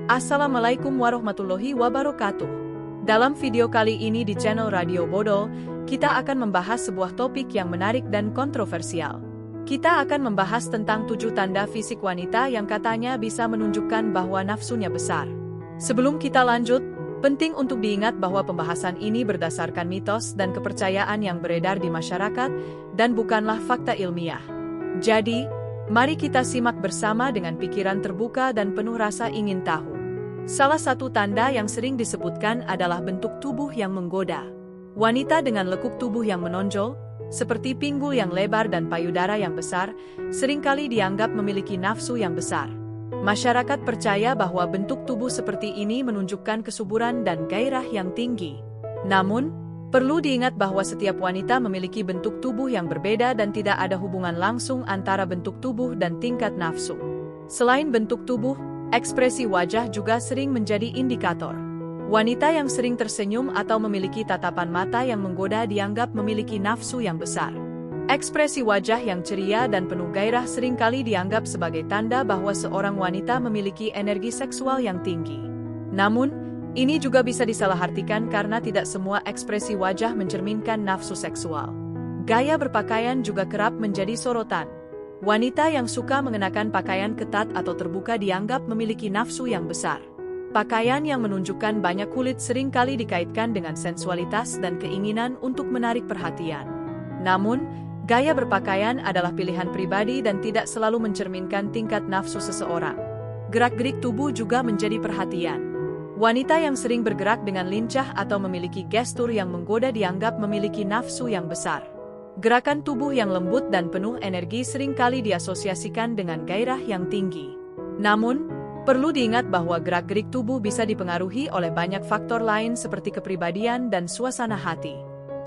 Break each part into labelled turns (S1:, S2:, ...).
S1: Assalamualaikum warahmatullahi wabarakatuh. Dalam video kali ini di channel Radio Bodol, kita akan membahas sebuah topik yang menarik dan kontroversial. Kita akan membahas tentang 7 tanda fisik wanita yang katanya bisa menunjukkan bahwa nafsunya besar. Sebelum kita lanjut, penting untuk diingat bahwa pembahasan ini berdasarkan mitos dan kepercayaan yang beredar di masyarakat dan bukanlah fakta ilmiah. Jadi, mari kita simak bersama dengan pikiran terbuka dan penuh rasa ingin tahu. Salah satu tanda yang sering disebutkan adalah bentuk tubuh yang menggoda. Wanita dengan lekuk tubuh yang menonjol, seperti pinggul yang lebar dan payudara yang besar, seringkali dianggap memiliki nafsu yang besar. Masyarakat percaya bahwa bentuk tubuh seperti ini menunjukkan kesuburan dan gairah yang tinggi. Namun, perlu diingat bahwa setiap wanita memiliki bentuk tubuh yang berbeda dan tidak ada hubungan langsung antara bentuk tubuh dan tingkat nafsu. Selain bentuk tubuh, ekspresi wajah juga sering menjadi indikator. Wanita yang sering tersenyum atau memiliki tatapan mata yang menggoda dianggap memiliki nafsu yang besar. Ekspresi wajah yang ceria dan penuh gairah seringkali dianggap sebagai tanda bahwa seorang wanita memiliki energi seksual yang tinggi. Namun, ini juga bisa disalahartikan karena tidak semua ekspresi wajah mencerminkan nafsu seksual. Gaya berpakaian juga kerap menjadi sorotan. Wanita yang suka mengenakan pakaian ketat atau terbuka dianggap memiliki nafsu yang besar. Pakaian yang menunjukkan banyak kulit seringkali dikaitkan dengan sensualitas dan keinginan untuk menarik perhatian. Namun, gaya berpakaian adalah pilihan pribadi dan tidak selalu mencerminkan tingkat nafsu seseorang. Gerak-gerik tubuh juga menjadi perhatian. Wanita yang sering bergerak dengan lincah atau memiliki gestur yang menggoda dianggap memiliki nafsu yang besar. Gerakan tubuh yang lembut dan penuh energi seringkali diasosiasikan dengan gairah yang tinggi. Namun, perlu diingat bahwa gerak-gerik tubuh bisa dipengaruhi oleh banyak faktor lain seperti kepribadian dan suasana hati.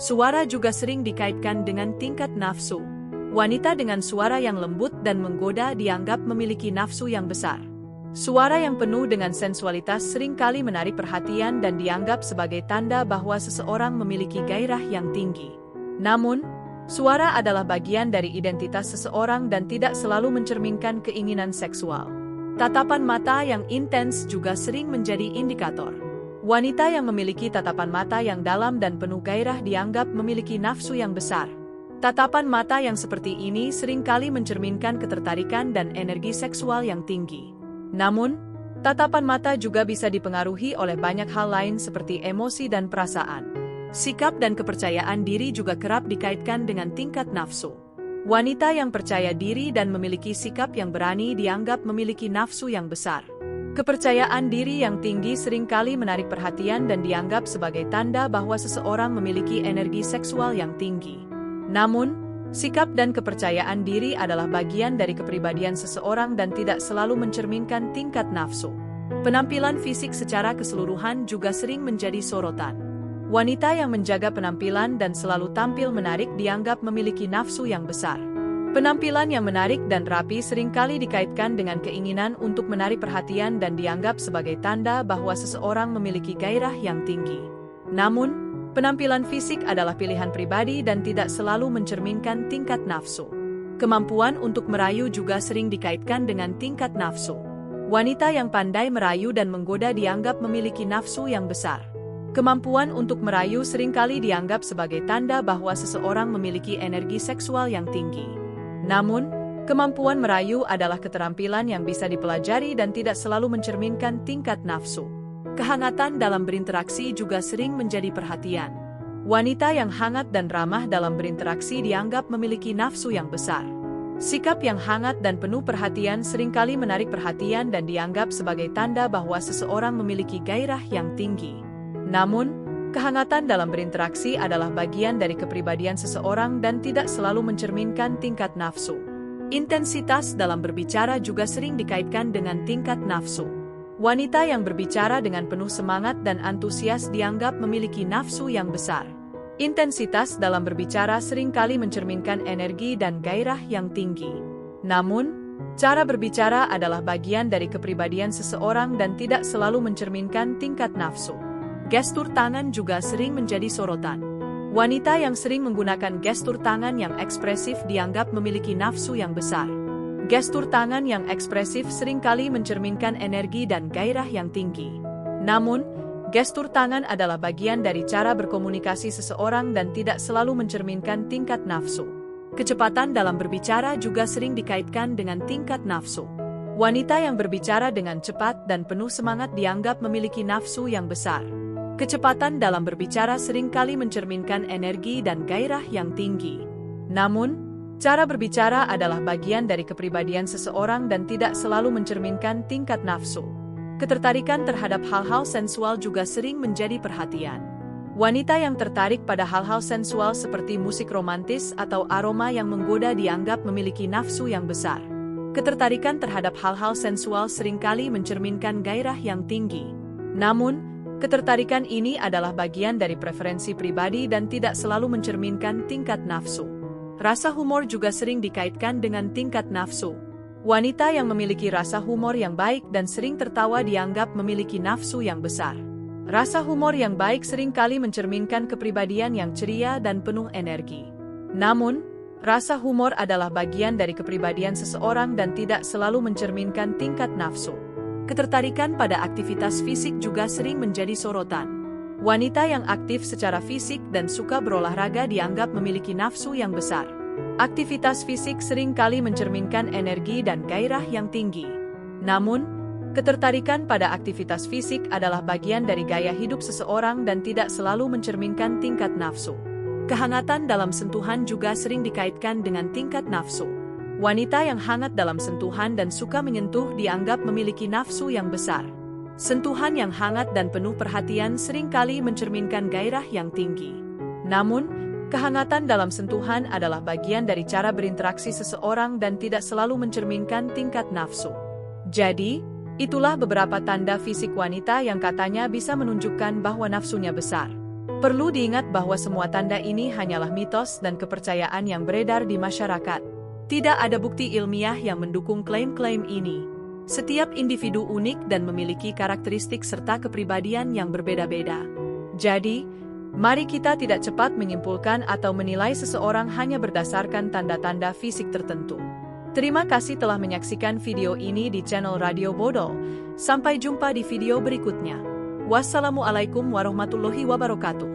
S1: Suara juga sering dikaitkan dengan tingkat nafsu. Wanita dengan suara yang lembut dan menggoda dianggap memiliki nafsu yang besar. Suara yang penuh dengan sensualitas seringkali menarik perhatian dan dianggap sebagai tanda bahwa seseorang memiliki gairah yang tinggi. Namun, suara adalah bagian dari identitas seseorang dan tidak selalu mencerminkan keinginan seksual. Tatapan mata yang intens juga sering menjadi indikator. Wanita yang memiliki tatapan mata yang dalam dan penuh gairah dianggap memiliki nafsu yang besar. Tatapan mata yang seperti ini seringkali mencerminkan ketertarikan dan energi seksual yang tinggi. Namun, tatapan mata juga bisa dipengaruhi oleh banyak hal lain seperti emosi dan perasaan. Sikap dan kepercayaan diri juga kerap dikaitkan dengan tingkat nafsu. Wanita yang percaya diri dan memiliki sikap yang berani dianggap memiliki nafsu yang besar. Kepercayaan diri yang tinggi seringkali menarik perhatian dan dianggap sebagai tanda bahwa seseorang memiliki energi seksual yang tinggi. Namun, sikap dan kepercayaan diri adalah bagian dari kepribadian seseorang dan tidak selalu mencerminkan tingkat nafsu. Penampilan fisik secara keseluruhan juga sering menjadi sorotan. Wanita yang menjaga penampilan dan selalu tampil menarik dianggap memiliki nafsu yang besar. Penampilan yang menarik dan rapi seringkali dikaitkan dengan keinginan untuk menarik perhatian dan dianggap sebagai tanda bahwa seseorang memiliki gairah yang tinggi. Namun, penampilan fisik adalah pilihan pribadi dan tidak selalu mencerminkan tingkat nafsu. Kemampuan untuk merayu juga sering dikaitkan dengan tingkat nafsu. Wanita yang pandai merayu dan menggoda dianggap memiliki nafsu yang besar. Kemampuan untuk merayu seringkali dianggap sebagai tanda bahwa seseorang memiliki energi seksual yang tinggi. Namun, kemampuan merayu adalah keterampilan yang bisa dipelajari dan tidak selalu mencerminkan tingkat nafsu. Kehangatan dalam berinteraksi juga sering menjadi perhatian. Wanita yang hangat dan ramah dalam berinteraksi dianggap memiliki nafsu yang besar. Sikap yang hangat dan penuh perhatian seringkali menarik perhatian dan dianggap sebagai tanda bahwa seseorang memiliki gairah yang tinggi. Namun, kehangatan dalam berinteraksi adalah bagian dari kepribadian seseorang dan tidak selalu mencerminkan tingkat nafsu. Intensitas dalam berbicara juga sering dikaitkan dengan tingkat nafsu. Wanita yang berbicara dengan penuh semangat dan antusias dianggap memiliki nafsu yang besar. Intensitas dalam berbicara seringkali mencerminkan energi dan gairah yang tinggi. Namun, cara berbicara adalah bagian dari kepribadian seseorang dan tidak selalu mencerminkan tingkat nafsu. Gestur tangan juga sering menjadi sorotan. Wanita yang sering menggunakan gestur tangan yang ekspresif dianggap memiliki nafsu yang besar. Gestur tangan yang ekspresif seringkali mencerminkan energi dan gairah yang tinggi. Namun, gestur tangan adalah bagian dari cara berkomunikasi seseorang dan tidak selalu mencerminkan tingkat nafsu. Kecepatan dalam berbicara juga sering dikaitkan dengan tingkat nafsu. Wanita yang berbicara dengan cepat dan penuh semangat dianggap memiliki nafsu yang besar. Kecepatan dalam berbicara seringkali mencerminkan energi dan gairah yang tinggi. Namun, cara berbicara adalah bagian dari kepribadian seseorang dan tidak selalu mencerminkan tingkat nafsu. Ketertarikan terhadap hal-hal sensual juga sering menjadi perhatian. Wanita yang tertarik pada hal-hal sensual seperti musik romantis atau aroma yang menggoda dianggap memiliki nafsu yang besar. Ketertarikan terhadap hal-hal sensual seringkali mencerminkan gairah yang tinggi. Namun, ketertarikan ini adalah bagian dari preferensi pribadi dan tidak selalu mencerminkan tingkat nafsu. Rasa humor juga sering dikaitkan dengan tingkat nafsu. Wanita yang memiliki rasa humor yang baik dan sering tertawa dianggap memiliki nafsu yang besar. Rasa humor yang baik seringkali mencerminkan kepribadian yang ceria dan penuh energi. Namun, rasa humor adalah bagian dari kepribadian seseorang dan tidak selalu mencerminkan tingkat nafsu. Ketertarikan pada aktivitas fisik juga sering menjadi sorotan. Wanita yang aktif secara fisik dan suka berolahraga dianggap memiliki nafsu yang besar. Aktivitas fisik seringkali mencerminkan energi dan gairah yang tinggi. Namun, ketertarikan pada aktivitas fisik adalah bagian dari gaya hidup seseorang dan tidak selalu mencerminkan tingkat nafsu. Kehangatan dalam sentuhan juga sering dikaitkan dengan tingkat nafsu. Wanita yang hangat dalam sentuhan dan suka menyentuh dianggap memiliki nafsu yang besar. Sentuhan yang hangat dan penuh perhatian seringkali mencerminkan gairah yang tinggi. Namun, kehangatan dalam sentuhan adalah bagian dari cara berinteraksi seseorang dan tidak selalu mencerminkan tingkat nafsu. Jadi, itulah beberapa tanda fisik wanita yang katanya bisa menunjukkan bahwa nafsunya besar. Perlu diingat bahwa semua tanda ini hanyalah mitos dan kepercayaan yang beredar di masyarakat. Tidak ada bukti ilmiah yang mendukung klaim-klaim ini. Setiap individu unik dan memiliki karakteristik serta kepribadian yang berbeda-beda. Jadi, mari kita tidak cepat menyimpulkan atau menilai seseorang hanya berdasarkan tanda-tanda fisik tertentu. Terima kasih telah menyaksikan video ini di channel Radio Bodol. Sampai jumpa di video berikutnya. Wassalamualaikum warahmatullahi wabarakatuh.